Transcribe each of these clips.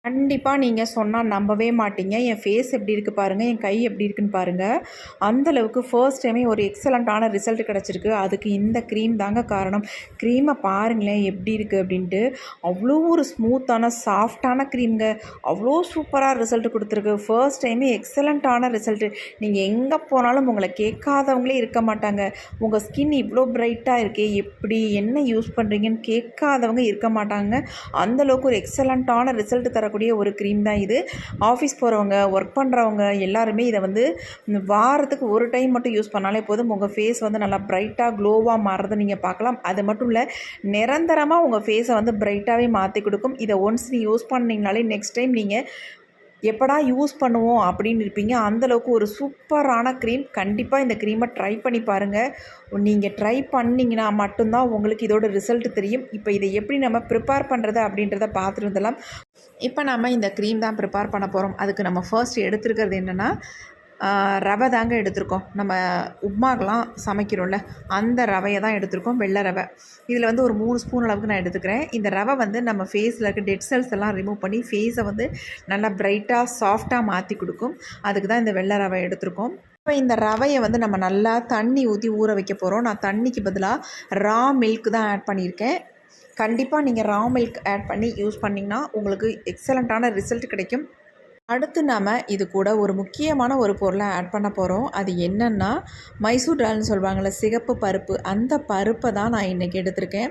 கண்டிப்பா நீங்க சொன்னா நம்பவே மாட்டீங்க. என் ஃபேஸ் எப்படி இருக்கு பாருங்க, என் கை எப்படி இருக்குன்னு பாருங்க. அந்த அளவுக்கு ஃபர்ஸ்ட் டைமே ஒரு எக்ஸலண்ட்டான ரிசல்ட் கிடச்சிருக்கு. அதுக்கு இந்த க்ரீம் தாங்க காரணம். க்ரீமை பாருங்களேன் எப்படி இருக்குது அப்படின்ட்டு. அவ்வளோ ஒரு ஸ்மூத்தான சாஃப்டான க்ரீம்ங்க. அவ்வளோ சூப்பராக ரிசல்ட் கொடுத்துருக்கு. ஃபர்ஸ்ட் டைமே எக்ஸலண்ட்டான ரிசல்ட்டு. நீங்கள் எங்கே போனாலும் உங்களை கேட்காதவங்களே இருக்க மாட்டாங்க. உங்கள் ஸ்கின் இவ்வளோ பிரைட்டாக இருக்கே எப்படி, என்ன யூஸ் பண்ணுறீங்கன்னு கேட்காதவங்க இருக்க மாட்டாங்க. அந்தளவுக்கு ஒரு எக்ஸலண்ட்டான ரிசல்ட் தரக்கூடிய ஒரு க்ரீம் தான் இது. ஆஃபீஸ் போகிறவங்க, ஒர்க் பண்ணுறவங்க எல்லாருமே இதை வந்து வாரத்துக்கு ஒரு டைம் மட்டும் யூஸ் பண்ணாலே போதும். உங்கள் ஃபேஸ் வந்து நல்லா பிரைட்டாக க்ளோவாக மாறுறதை நீங்கள் பார்க்கலாம். அது மட்டும் இல்லை, நிரந்தரமாக உங்கள் ஃபேஸை வந்து பிரைட்டாகவே மாற்றி கொடுக்கும். இதை ஒன்ஸ் நீ யூஸ் பண்ணிங்கனாலே நெக்ஸ்ட் டைம் நீங்கள் எப்படா யூஸ் பண்ணுவோம் அப்படின்னு இருப்பீங்க. அந்தளவுக்கு ஒரு சூப்பரான க்ரீம். கண்டிப்பாக இந்த க்ரீமை ட்ரை பண்ணி பாருங்கள். நீங்கள் ட்ரை பண்ணிங்கன்னா மட்டும்தான் உங்களுக்கு இதோட ரிசல்ட் தெரியும். இப்போ இதை எப்படி நம்ம ப்ரிப்பேர் பண்ணுறது அப்படின்றத பார்த்துட்டு வந்துடலாம். இப்போ நம்ம இந்த க்ரீம் தான் ப்ரிப்பேர் பண்ண போகிறோம். அதுக்கு நம்ம ஃபர்ஸ்ட் எடுத்துருக்கிறது என்னென்னா ரவை தாங்க எடுத்திருக்கோம். நம்ம உப்மாக்கெலாம் சமைக்கிறோம்ல, அந்த ரவையை தான் எடுத்திருக்கோம், வெள்ளை ரவை. இதில் வந்து ஒரு 3 ஸ்பூன் அளவுக்கு நான் எடுத்துக்கிறேன். இந்த ரவை வந்து நம்ம ஃபேஸில் இருக்க டெட் செல்ஸ் எல்லாம் ரிமூவ் பண்ணி ஃபேஸை வந்து நல்லா பிரைட்டாக சாஃப்டாக மாற்றி கொடுக்கும். அதுக்கு தான் இந்த வெள்ளை ரவை எடுத்திருக்கோம். இப்போ இந்த ரவையை வந்து நம்ம நல்லா தண்ணி ஊற்றி ஊற வைக்க போகிறோம். நான் தண்ணிக்கு பதிலாக ரா மில்க் தான் ஆட் பண்ணியிருக்கேன். கண்டிப்பாக நீங்கள் ரா மில்க் ஆட் பண்ணி யூஸ் பண்ணிங்கன்னா உங்களுக்கு எக்ஸலண்ட்டான ரிசல்ட் கிடைக்கும். அடுத்து நாம் இது கூட ஒரு முக்கியமான ஒரு பொருளை ஆட் பண்ண போகிறோம். அது என்னென்னா மைசூர் டால்னு சொல்லுவாங்கள்ல, சிகப்பு பருப்பு. அந்த பருப்பை தான் நான் இன்றைக்கி எடுத்திருக்கேன்.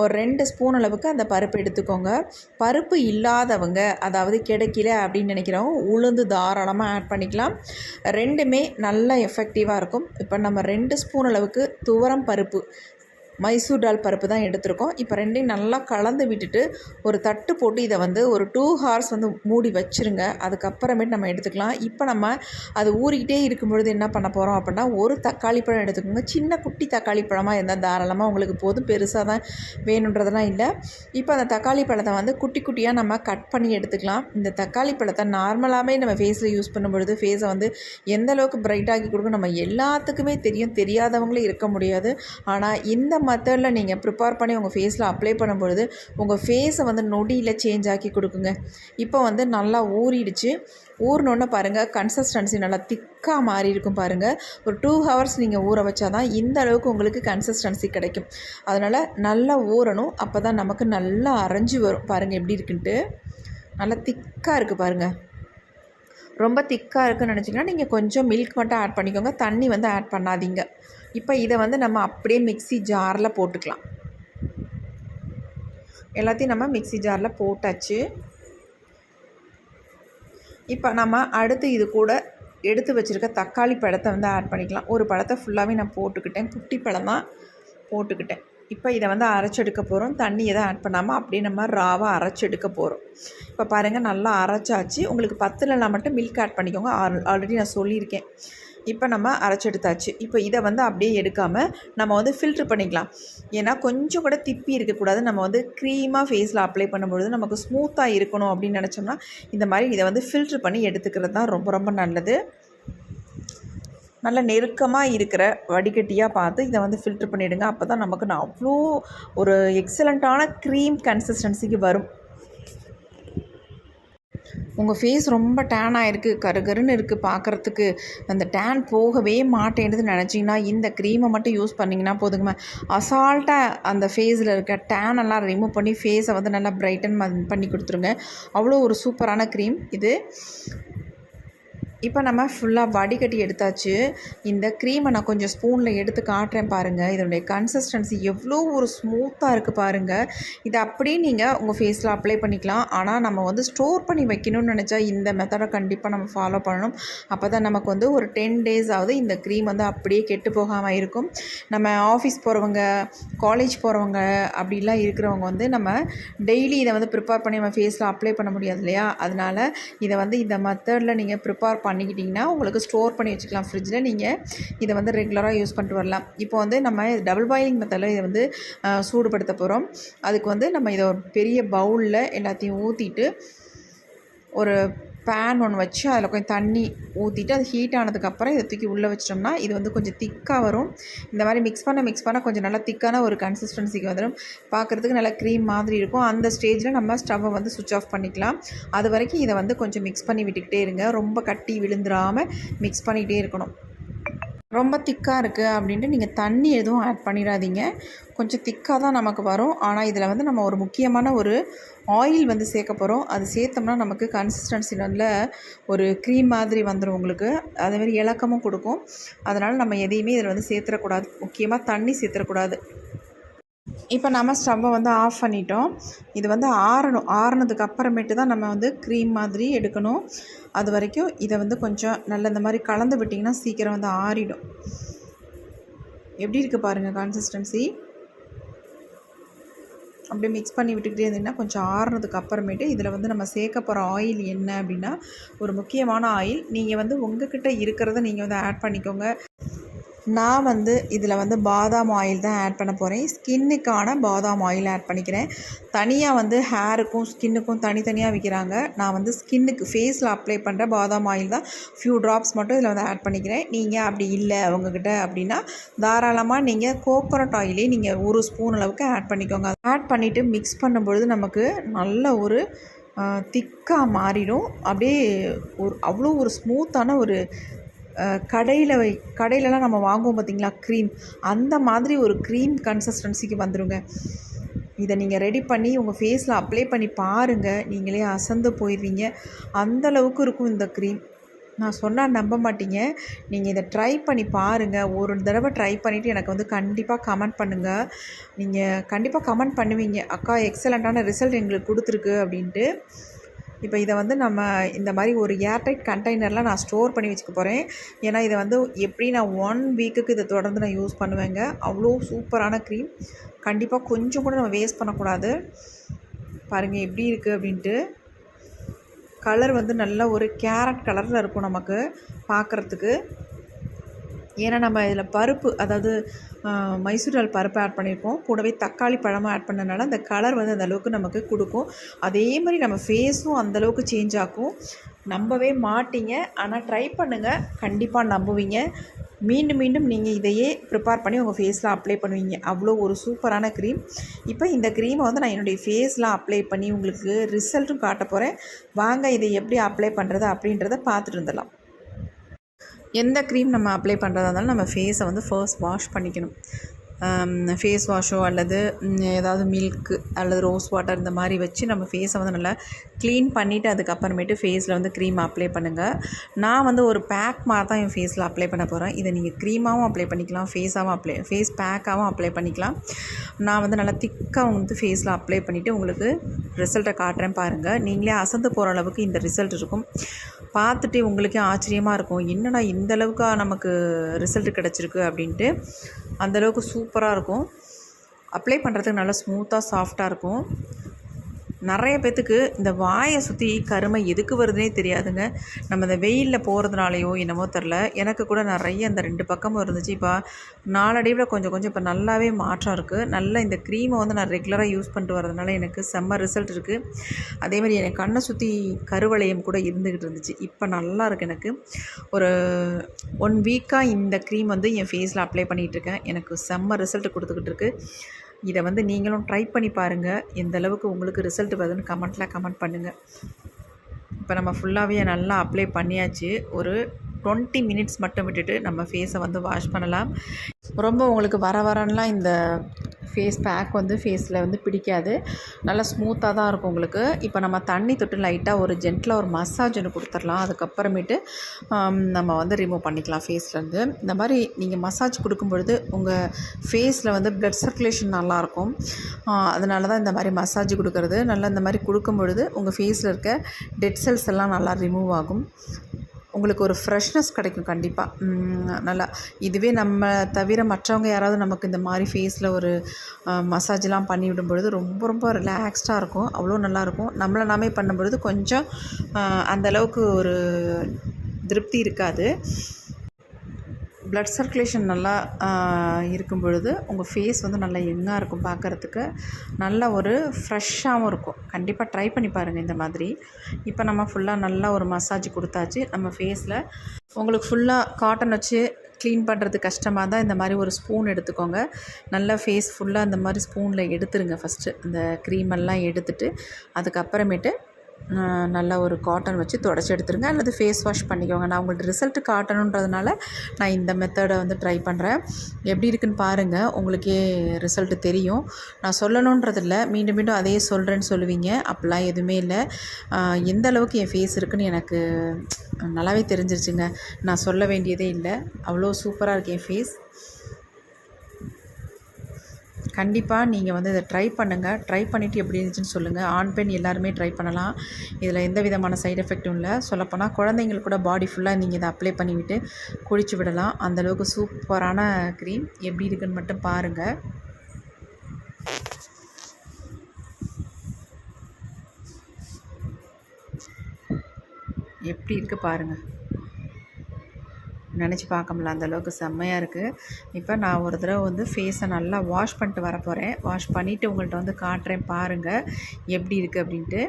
ஒரு 2 ஸ்பூன் அளவுக்கு அந்த பருப்பு எடுத்துக்கோங்க. பருப்பு இல்லாதவங்க, அதாவது கிடைக்கல அப்படின்னு நினைக்கிறவங்க, உளுந்து தாராளமாக ஆட் பண்ணிக்கலாம். ரெண்டுமே நல்லா எஃபெக்டிவாக இருக்கும். இப்போ நம்ம 2 ஸ்பூன் அளவுக்கு துவரம் பருப்பு, மைசூர் டால் பருப்பு தான் எடுத்திருக்கோம். இப்போ ரெண்டையும் நல்லா கலந்து விட்டுட்டு ஒரு தட்டு போட்டு இதை வந்து ஒரு 2 ஹார்ஸ் வந்து மூடி வச்சுருங்க. அதுக்கப்புறமேட்டு நம்ம எடுத்துக்கலாம். இப்போ நம்ம அது ஊறிக்கிட்டே இருக்கும்பொழுது என்ன பண்ண போகிறோம் அப்படின்னா, ஒரு தக்காளி பழம் எடுத்துக்கோங்க. சின்ன குட்டி தக்காளி பழமாக இருந்தால் தாராளமாக உங்களுக்கு போதும், பெருசாக தான் வேணுன்றதெல்லாம் இல்லை. இப்போ அந்த தக்காளி பழத்தை வந்து குட்டி குட்டியாக நம்ம கட் பண்ணி எடுத்துக்கலாம். இந்த தக்காளி பழத்தை நார்மலாகவே நம்ம ஃபேஸில் யூஸ் பண்ணும்பொழுது ஃபேஸை வந்து எந்தளவுக்கு பிரைட்டாகி கொடுக்கும் நம்ம எல்லாத்துக்குமே தெரியும். தெரியாதவங்களே இருக்க முடியாது. ஆனால் இந்த மெத்தடில் நீங்கள் ப்ரிப்பேர் பண்ணி உங்கள் ஃபேஸில் அப்ளை பண்ணும்பொழுது உங்கள் ஃபேஸை வந்து நொடியில் சேஞ்ச் ஆக்கி கொடுக்குங்க. இப்போ வந்து நல்லா ஊறிடுச்சு. ஊறினோன்னு பாருங்கள், கன்சிஸ்டன்சி நல்லா திக்காக மாறி இருக்கும் பாருங்கள். ஒரு 2 ஹவர்ஸ் நீங்கள் ஊற வச்சா தான் இந்த அளவுக்கு உங்களுக்கு கன்சிஸ்டன்சி கிடைக்கும். அதனால் நல்லா ஊறணும். அப்போ தான் நமக்கு நல்லா அரைஞ்சி வரும். பாருங்கள் எப்படி இருக்குன்ட்டு. நல்லா திக்காக இருக்குது பாருங்கள். ரொம்ப திக்காக இருக்குன்னு நினச்சிங்கன்னா நீங்கள் கொஞ்சம் மில்க் மட்டும் ஆட் பண்ணிக்கோங்க. தண்ணி வந்து ஆட் பண்ணாதீங்க. இப்போ இதை வந்து நம்ம அப்படியே மிக்ஸி ஜாரில் போட்டுக்கலாம். எல்லாத்தையும் நம்ம மிக்ஸி ஜாரில் போட்டாச்சு. இப்போ நம்ம அடுத்து இது கூட எடுத்து வச்சுருக்க தக்காளி பழத்தை வந்து ஆட் பண்ணிக்கலாம். ஒரு பழத்தை ஃபுல்லாகவே நான் போட்டுக்கிட்டேன். குட்டி பழம் தான் போட்டுக்கிட்டேன். இப்போ இதை வந்து அரைச்செடுக்க போகிறோம். தண்ணி எதுவும் ஆட் பண்ணாமல் அப்படியே நம்ம ராவாக அரைச்செடுக்க போகிறோம். இப்போ பாருங்கள், நல்லா அரைச்சாச்சு. உங்களுக்கு பத்தலைனா மட்டும் மில்க் ஆட் பண்ணிக்கோங்க. ஆல்ரெடி நான் சொல்லியிருக்கேன். இப்போ நம்ம அரைச்செடுத்தாச்சு. இப்போ இதை வந்து அப்படியே எடுக்காமல் நம்ம வந்து ஃபில்ட்ரு பண்ணிக்கலாம். ஏன்னா கொஞ்சம் கூட திப்பி இருக்கக்கூடாது. நம்ம வந்து க்ரீமாக ஃபேஸில் அப்ளை பண்ணும்பொழுது நமக்கு ஸ்மூத்தாக இருக்கணும் அப்படின்னு நினச்சோம்னா இந்த மாதிரி இதை வந்து ஃபில்ட்ரு பண்ணி எடுத்துக்கிறது தான் ரொம்ப ரொம்ப நல்லது. நல்ல நெருக்கமாக இருக்கிற வடிகட்டியாக பார்த்து இதை வந்து ஃபில்ட்ரு பண்ணிவிடுங்க. அப்போ தான் நமக்கு அவ்வளோ ஒரு எக்ஸலண்ட்டான க்ரீம் கன்சிஸ்டன்சிக்கு வரும். உங்கள் ஃபேஸ் ரொம்ப டேன் ஆகிருக்கு, கருகருன்னு இருக்குது பார்க்குறதுக்கு, அந்த டேன் போகவே மாட்டேன்னுதுன்னு நினச்சிங்கன்னா இந்த க்ரீமை மட்டும் யூஸ் பண்ணிங்கன்னா போதுங்க. அசால்ட்டாக அந்த ஃபேஸில் இருக்க டேனெல்லாம் ரிமூவ் பண்ணி ஃபேஸை வந்து நல்லா பிரைட்டன் பண்ணி கொடுத்துருங்க. அவ்வளோ ஒரு சூப்பரான க்ரீம் இது. இப்போ நம்ம ஃபுல்லாக வடிகட்டி எடுத்தாச்சு. இந்த க்ரீமை நான் கொஞ்சம் ஸ்பூனில் எடுத்து காட்டுறேன் பாருங்கள். இதனுடைய கன்சிஸ்டன்சி எவ்வளோ ஒரு ஸ்மூத்தாக இருக்குது பாருங்கள். இதை அப்படியே நீங்கள் உங்கள் ஃபேஸில் அப்ளை பண்ணிக்கலாம். ஆனால் நம்ம வந்து ஸ்டோர் பண்ணி வைக்கணும்னு நினச்சா இந்த மெத்தடை கண்டிப்பாக நம்ம ஃபாலோ பண்ணணும். அப்போ தான் நமக்கு வந்து ஒரு 10 days ஆகுது இந்த க்ரீம் வந்து அப்படியே கெட்டு போகாமல் இருக்கும். நம்ம ஆஃபீஸ் போகிறவங்க, காலேஜ் போகிறவங்க அப்படிலாம் இருக்கிறவங்க வந்து நம்ம டெய்லி இதை வந்து ப்ரிப்பேர் பண்ணி நம்ம ஃபேஸில் அப்ளை பண்ண முடியாது இல்லையா? அதனால் இதை வந்து இந்த மெத்தடில் நீங்கள் ப்ரிப்பேர் பண்ணிக்கிட்டிங்கன்னா உங்களுக்கு ஸ்டோர் பண்ணி வச்சுக்கலாம் ஃப்ரிட்ஜில். நீங்கள் இதை வந்து ரெகுலராக யூஸ் பண்ணிட்டு வரலாம். இப்போ வந்து நம்ம டபுள் பாயிலிங் மெத்தடில் இதை வந்து சூடுபடுத்த போகிறோம். அதுக்கு வந்து நம்ம இதை ஒரு பெரிய பவுலில் எல்லாத்தையும் ஊற்றிட்டு ஒரு பேன் ஒன்று வச்சு அதில் கொஞ்சம் தண்ணி ஊற்றிட்டு அது ஹீட் ஆனதுக்கப்புறம் இதை தூக்கி உள்ளே வச்சிட்டோம்னா இது வந்து கொஞ்சம் திக்காக வரும். இந்த மாதிரி மிக்ஸ் பண்ண கொஞ்சம் நல்லா திக்கான ஒரு கன்சிஸ்டன்சிக்கு வந்துடும். பார்க்குறதுக்கு நல்லா க்ரீம் மாதிரி இருக்கும். அந்த ஸ்டேஜில் நம்ம ஸ்டவ்வை வந்து சுவிட்ச் ஆஃப் பண்ணிக்கலாம். அது வரைக்கும் இதை வந்து கொஞ்சம் மிக்ஸ் பண்ணி விட்டுக்கிட்டே இருங்க. ரொம்ப கட்டி விழுந்துடாமல் மிக்ஸ் பண்ணிகிட்டே இருக்கணும். ரொம்ப திக்காக இருக்குது அப்படின்ட்டு நீங்கள் தண்ணி எதுவும் ஆட் பண்ணிடாதீங்க. கொஞ்சம் திக்காக தான் நமக்கு வரும். ஆனால் இதில் வந்து நம்ம ஒரு முக்கியமான ஒரு ஆயில் வந்து சேர்க்க போகிறோம். அது சேர்த்தோம்னா நமக்கு கன்சிஸ்டன்சி நல்ல ஒரு க்ரீம் மாதிரி வந்துடும் உங்களுக்கு. அதேமாதிரி இலக்கமும் கொடுக்கும். அதனால் நம்ம எதையுமே இதில் வந்து சேர்த்துடக்கூடாது. முக்கியமாக தண்ணி சேர்த்துடக்கூடாது. இப்போ நம்ம ஸ்டவ்வை வந்து ஆஃப் பண்ணிட்டோம். இது வந்து ஆறணும். ஆறுனதுக்கு அப்புறமேட்டு தான் நம்ம வந்து க்ரீம் மாதிரி எடுக்கணும். அது வரைக்கும் இதை வந்து கொஞ்சம் நல்ல இந்த மாதிரி கலந்து விட்டிங்கன்னா சீக்கிரம் வந்து ஆறிடும். எப்படி இருக்குது பாருங்கள் கன்சிஸ்டன்சி. அப்படியே மிக்ஸ் பண்ணி விட்டுக்கிட்டே இருந்தீங்கன்னா கொஞ்சம் ஆறுனதுக்கு அப்புறமேட்டு இதில் வந்து நம்ம சேர்க்க போகிற ஆயில் என்ன அப்படின்னா ஒரு முக்கியமான ஆயில். நீங்கள் வந்து உங்கள்கிட்ட இருக்கிறத நீங்கள் வந்து ஆட் பண்ணிக்கோங்க. நான் வந்து இதில் வந்து பாதாம் ஆயில் தான் ஆட் பண்ண போகிறேன். ஸ்கின்னுக்கான பாதாம் ஆயில் ஆட் பண்ணிக்கிறேன். தனியாக வந்து ஹேருக்கும் ஸ்கின்னுக்கும் தனித்தனியாக விற்கிறாங்க. நான் வந்து ஸ்கின்னுக்கு ஃபேஸில் அப்ளை பண்ணுற பாதாம் ஆயில் தான் ஃபியூ ட்ராப்ஸ் மட்டும் இதில் வந்து ஆட் பண்ணிக்கிறேன். நீங்கள் அப்படி இல்லை உங்ககிட்ட அப்படின்னா தாராளமாக நீங்கள் கோகோனட் ஆயிலே நீங்கள் 1 ஸ்பூன் அளவுக்கு ஆட் பண்ணிக்கோங்க. ஆட் பண்ணிவிட்டு மிக்ஸ் பண்ணும்பொழுது நமக்கு நல்ல ஒரு திக்காக மாறிடும். அப்படியே அவ்வளோ ஒரு ஸ்மூத்தான ஒரு கடையிலலாம் நம்ம வாங்குவோம் பார்த்திங்களா க்ரீம், அந்த மாதிரி ஒரு க்ரீம் கன்சிஸ்டன்சிக்கு வந்துடுங்க. இதை நீங்கள் ரெடி பண்ணி உங்கள் ஃபேஸில் அப்ளை பண்ணி பாருங்கள். நீங்களே அசந்து போயிடுவீங்க. அந்தளவுக்கு இருக்கும் இந்த க்ரீம். நான் சொன்னால் நம்ப மாட்டீங்க. நீங்கள் இதை ட்ரை பண்ணி பாருங்கள். ஒரு தடவை ட்ரை பண்ணிவிட்டு எனக்கு வந்து கண்டிப்பாக கமெண்ட் பண்ணுங்கள். நீங்கள் கண்டிப்பாக கமெண்ட் பண்ணுவீங்க, அக்கா எக்ஸலண்ட்டான ரிசல்ட் எங்களுக்கு கொடுத்துருக்கு அப்படின்ட்டு. இப்போ இதை வந்து நம்ம இந்த மாதிரி ஒரு ஏர்டைட் கண்டெய்னரில் நான் ஸ்டோர் பண்ணி வச்சுக்க போகிறேன். ஏன்னா இதை வந்து எப்படி நான் 1 வீக்குக்கு இதை தொடர்ந்து நான் யூஸ் பண்ணுவேங்க. அவ்வளோ சூப்பரான க்ரீம். கண்டிப்பாக கொஞ்சம் கூட நம்ம வேஸ்ட் பண்ணக்கூடாது. பாருங்கள் எப்படி இருக்குது அப்படின்ட்டு. கலர் வந்து நல்ல ஒரு கேரட் கலரில் இருக்கும் நமக்கு பார்க்குறதுக்கு. ஏன்னா நம்ம இதில் பருப்பு, அதாவது மைசூர் டால் பருப்பு ஆட் பண்ணியிருக்கோம். கூடவே தக்காளி பழமும் ஆட் பண்ணனால அந்த கலர் வந்து அந்தளவுக்கு நமக்கு கொடுக்கும். அதே மாதிரி நம்ம ஃபேஸும் அந்தளவுக்கு சேஞ்ச் ஆகும். நம்பவே மாட்டீங்க, ஆனால் ட்ரை பண்ணுங்கள், கண்டிப்பாக நம்புவீங்க. மீண்டும் மீண்டும் நீங்கள் இதையே ப்ரிப்பேர் பண்ணி உங்கள் ஃபேஸில் அப்ளை பண்ணுவீங்க. அவ்வளோ ஒரு சூப்பரான க்ரீம். இப்போ இந்த க்ரீமை வந்து நான் என்னுடைய ஃபேஸில் அப்ளை பண்ணி உங்களுக்கு ரிசல்ட்டும் காட்ட போகிறேன். வாங்க இதை எப்படி அப்ளை பண்ணுறது அப்படின்றத பார்த்துட்டு இருந்துடலாம். எந்த க்ரீம் நம்ம அப்ளை பண்ணுறதா இருந்தாலும் நம்ம ஃபேஸை வந்து ஃபர்ஸ்ட் வாஷ் பண்ணிக்கணும். ஃபேஸ் வாஷோ அல்லது ஏதாவது மில்க்கு அல்லது ரோஸ் வாட்டர் இந்த மாதிரி வச்சு நம்ம ஃபேஸை வந்து நல்லா க்ளீன் பண்ணிவிட்டு அதுக்கப்புறமேட்டு ஃபேஸில் வந்து க்ரீம் அப்ளை பண்ணுங்கள். நான் வந்து ஒரு பேக் மாதிரி தான் என் ஃபேஸில் அப்ளை பண்ண போகிறேன். இதை நீங்கள் க்ரீமாகவும் அப்ளை பண்ணிக்கலாம், ஃபேஸ் பேக்காகவும் அப்ளை பண்ணிக்கலாம். நான் வந்து நல்லா திக்காக வந்து ஃபேஸில் அப்ளை பண்ணிவிட்டு உங்களுக்கு ரிசல்ட்டை காட்டுறேன் பாருங்கள். நீங்களே அசந்து போகிற அளவுக்கு இந்த ரிசல்ட் இருக்கும். பார்த்துட்டு உங்களுக்கே ஆச்சரியமாக இருக்கும், என்னடா இந்தளவுக்கா நமக்கு ரிசல்ட் கிடச்சிருக்கு அப்படின்ட்டு. அந்தளவுக்கு சூப்பராக இருக்கும். அப்ளை பண்ணுறதுக்கு நல்லா ஸ்மூத்தாக சாஃப்டாக இருக்கும். நிறைய பேத்துக்கு இந்த வாயை சுற்றி கருமை எதுக்கு வருதுன்னே தெரியாதுங்க. நம்ம இந்த வெயிலில் போகிறதுனாலையோ என்னமோ தெரில, எனக்கு கூட நிறைய இந்த 2 பக்கமும் இருந்துச்சு. இப்போ நாளடைவில் கொஞ்சம் கொஞ்சம் இப்போ நல்லாவே மாற்றம் இருக்குது. நல்லா இந்த க்ரீமை வந்து நான் ரெகுலராக யூஸ் பண்ணிட்டு வரதுனால எனக்கு செம்ம ரிசல்ட் இருக்குது. அதேமாதிரி எனக்கு கண்ணை சுற்றி கருவளையம் கூட இருந்துக்கிட்டு இருந்துச்சு. இப்போ நல்லா இருக்குது. எனக்கு ஒரு 1 வீக்காக இந்த க்ரீம் வந்து என் ஃபேஸில் அப்ளை பண்ணிகிட்ருக்கேன். எனக்கு செம்ம ரிசல்ட் கொடுத்துக்கிட்டு இருக்குது. இதை வந்து நீங்களும் ட்ரை பண்ணி பாருங்கள். எந்த அளவுக்கு உங்களுக்கு ரிசல்ட் வருதுன்னு கமெண்ட் பண்ணுங்கள். இப்போ நம்ம ஃபுல்லாகவே நல்லா அப்ளை பண்ணியாச்சு. ஒரு 20 மினிட்ஸ் மட்டும் விட்டுட்டு நம்ம ஃபேஸை வந்து வாஷ் பண்ணலாம். ரொம்ப உங்களுக்கு வரலாம் இந்த ஃபேஸ் பேக் வந்து ஃபேஸில் வந்து பிடிக்காது. நல்லா ஸ்மூத்தாக தான் இருக்கும் உங்களுக்கு. இப்போ நம்ம தண்ணி தொட்டு லைட்டாக ஒரு ஜென்டிலாக ஒரு மசாஜ் ஒன்று கொடுத்துடலாம். அதுக்கப்புறமேட்டு நம்ம வந்து ரிமூவ் பண்ணிக்கலாம் ஃபேஸ்லேருந்து. இந்த மாதிரி நீங்கள் மசாஜ் கொடுக்கும்பொழுது உங்கள் ஃபேஸில் வந்து ப்ளட் சர்க்குலேஷன் நல்லாயிருக்கும். அதனால தான் இந்த மாதிரி மசாஜ் கொடுக்குறது. நல்லா இந்த மாதிரி கொடுக்கும்பொழுது உங்கள் ஃபேஸில் இருக்க டெட் செல்ஸ் எல்லாம் நல்லா ரிமூவ் ஆகும். உங்களுக்கு ஒரு ஃப்ரெஷ்னஸ் கிடைக்கும் கண்டிப்பாக. நல்லா இதுவே நம்ம தவிர மற்றவங்க யாராவது நமக்கு இந்த மாதிரி ஃபேஸில் ஒரு மசாஜ்லாம் பண்ணி விடும்பொழுது ரொம்ப ரொம்ப ரிலாக்ஸ்டாக இருக்கும். அவ்வளோ நல்லாயிருக்கும். நம்மளை நாமே பண்ணும்பொழுது கொஞ்சம் அந்தளவுக்கு ஒரு திருப்தி இருக்காது. பிளட் சர்க்குலேஷன் நல்லா இருக்கும் பொழுது உங்கள் ஃபேஸ் வந்து நல்லா யங்காக இருக்கும், பார்க்குறதுக்கு நல்ல ஒரு ஃப்ரெஷ்ஷாகவும் இருக்கும். கண்டிப்பாக ட்ரை பண்ணி பாருங்கள் இந்த மாதிரி. இப்போ நம்ம ஃபுல்லாக நல்லா ஒரு மசாஜ் கொடுத்தாச்சு நம்ம ஃபேஸில். உங்களுக்கு ஃபுல்லாக காட்டன் வச்சு க்ளீன் பண்ணுறது கஷ்டமாக இருந்தால் இந்த மாதிரி ஒரு ஸ்பூன் எடுத்துக்கோங்க. நல்லா ஃபேஸ் ஃபுல்லாக இந்த மாதிரி ஸ்பூனில் எடுத்துருங்க. ஃபஸ்ட்டு இந்த க்ரீமெல்லாம் எடுத்துட்டு அதுக்கப்புறமேட்டு நல்லா ஒரு காட்டன் வச்சு தொடச்சி எடுத்துருங்க, அல்லது ஃபேஸ் வாஷ் பண்ணிக்கோங்க. நான் உங்களுக்கு ரிசல்ட்டு காட்டணுன்றதுனால நான் இந்த மெத்தடை வந்து ட்ரை பண்ணுறேன். எப்படி இருக்குன்னு பாருங்கள், உங்களுக்கே ரிசல்ட்டு தெரியும். நான் சொல்லணுன்றதில்ல, மீண்டும் மீண்டும் அதே சொல்கிறேன்னு சொல்லுவீங்க. அப்படிலாம் எதுவுமே இல்லை. எந்த அளவுக்கு என் ஃபேஸ் இருக்குதுன்னு எனக்கு நல்லாவே தெரிஞ்சிருச்சுங்க. நான் சொல்ல வேண்டியதே இல்லை, அவ்வளோ சூப்பராக இருக்குது என் ஃபேஸ். கண்டிப்பாக நீங்கள் வந்து இதை ட்ரை பண்ணுங்கள். ட்ரை பண்ணிவிட்டு எப்படி இருந்துச்சுன்னு சொல்லுங்கள். ஆண் பெண் எல்லாருமே ட்ரை பண்ணலாம். இதில் எந்த விதமான சைடு எஃபெக்ட்டும் இல்லை. சொல்லப்போனால் குழந்தைங்களுக்கு கூட பாடி ஃபுல்லாக நீங்கள் இதை அப்ளை பண்ணிவிட்டு குளிச்சு விடலாம். அந்தளவுக்கு சூப்பரான க்ரீம். எப்படி இருக்குன்னு மட்டும் பாருங்கள். எப்படி இருக்குது பாருங்கள், நினச்சி பார்க்க முடியல, அந்தளவுக்கு செம்மையாக இருக்குது. இப்போ நான் ஒரு தடவை வந்து ஃபேஸை நல்லா வாஷ் பண்ணிட்டு வர போகிறேன். வாஷ் பண்ணிவிட்டு உங்கள்கிட்ட வந்து காட்டுறேன், பாருங்கள் எப்படி இருக்குது அப்படின்ட்டு.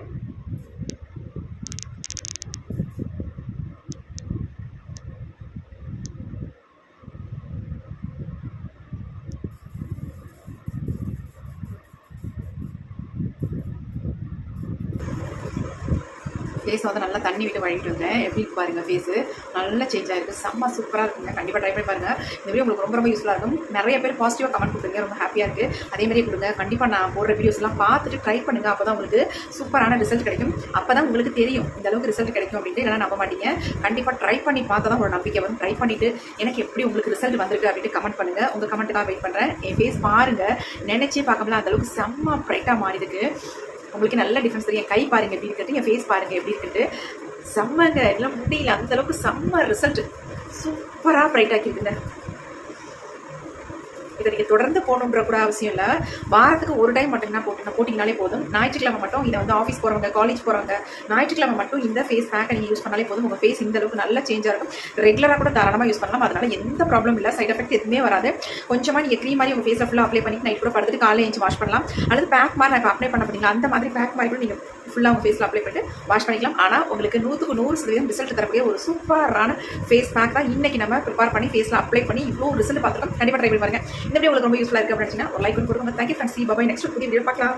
ஃபேஸ் வந்து நல்லா தண்ணி விட்டு வழங்கிட்டு வந்தேன். எப்படி பாருங்கள், ஃபேஸு நல்லா சேஞ்ச் ஆகிருக்கு, செம்ம சூப்பராக இருக்குங்க. கண்டிப்பாக ட்ரை பண்ணி பாருங்கள். இந்த வீடியோ உங்களுக்கு ரொம்ப ரொம்ப யூஸ்ஃபுல்லாக இருக்கும். நிறைய பேர் பாசிட்டிவாக கமெண்ட் கொடுத்துருங்க, ரொம்ப ஹாப்பியாக இருக்குது. அதேமாதிரி கொடுங்க. கண்டிப்பாக நான் போடுற வீடியோஸ்லாம் பார்த்துட்டு ட்ரை பண்ணுங்கள். அப்போ தான் உங்களுக்கு சூப்பரான ரிசல்ட் கிடைக்கும். அப்போ தான் உங்களுக்கு தெரியும் இந்த அளவுக்கு ரிசல்ட் கிடைக்கும் அப்படின்ட்டு. இல்லைனா நம்ப மாட்டீங்க. கண்டிப்பாக ட்ரை பண்ணி பார்த்தா தான் ஒரு நம்பிக்கை வரும். ட்ரை பண்ணிவிட்டு எனக்கு எப்படி உங்களுக்கு ரிசல்ட் வந்திருக்கு அப்படின்ட்டு கமெண்ட் பண்ணுங்கள். உங்கள் கமெண்ட்டுக்காக வெயிட் பண்ணுறேன். என் ஃபேஸ் பாருங்கள், நினச்சே பார்க்கல அந்தளவுக்கு செம்ம ப்ரைட்டாக மாறி இருக்கு. உங்களுக்கு நல்ல டிஃப்ரென்ஸ் தெரியும். என் கை பாருங்கள் எப்படி இருக்குட்டு, என் ஃபேஸ் பாருங்கள் எப்படி இருக்குட்டு. செம்மங்க, எல்லாம் முடியல, அந்தளவுக்கு செம்ம ரிசல்ட். சூப்பராக ப்ரைட் ஆக்கிஇருக்குங்க. இதை நீங்கள் தொடர்ந்து போகணுன்ற கூட அவசியம் இல்லை. வாரத்துக்கு ஒரு டைம் மட்டும் போட்டிங்கனாலே போதும். ஞாயிற்றுக்கிழமை மட்டும் இதை வந்து ஆஃபீஸ் போகிறவங்க, காலேஜ் போகிறவங்க ஞாயிற்றுக்கிழமை மட்டும் இந்த ஃபேஸ் பேக்கை நீங்கள் யூஸ் பண்ணாலே போதும். உங்கள் ஃபேஸ் இந்த அளவுக்கு நல்ல சேஞ்சாக இருக்கும். ரெகுலராக கூட தாராளமாக யூஸ் பண்ணலாம். அதனால் எந்த ப்ராப்ளம் இல்லை, சைட் எஃபெக்ட் எதுவுமே வராது. கொஞ்சமாக நீங்கள் க்ரீம் மாதிரி உங்கள் ஃபேஸில் ஃபுல்லாக அப்ளை பண்ணிட்டு நைட் கூட படுத்துட்டு காலையில் எழுந்து வாஷ் பண்ணலாம். அல்லது பேக் மாதிரி நான் இப்போ அப்ளை பண்ண பார்த்தீங்களா, அந்த மாதிரி பேக் மாதிரி கூட நீங்கள் ஃபுல்லாக உங்கள் ஃபேஸில் அப்ளை பண்ணிட்டு வாஷ் பண்ணிக்கலாம். ஆனால் உங்களுக்கு 100% ரிசல்ட் தரக்கூடிய ஒரு சூப்பரான ஃபேஸ் பேக் தான் இன்றைக்கி நம்ம ப்ரிப்பேர் பண்ணி ஃபேஸில் அப்ளை பண்ணி இவ்வளோ ரிசல்ட் பார்த்துக்கலாம். கண்டிப்பாக ட்ரை பண்ணி பாருங்கள். இந்த வீடியோ உங்களுக்கு ரொம்ப யூஸ்ஃபுல்லாக இருக்குது அப்படின்னு ஒரு லைக் கொடுங்க. Thank you friends. பாய். நெக்ஸ்ட் புதிய வீடியோ பார்க்கலாம்.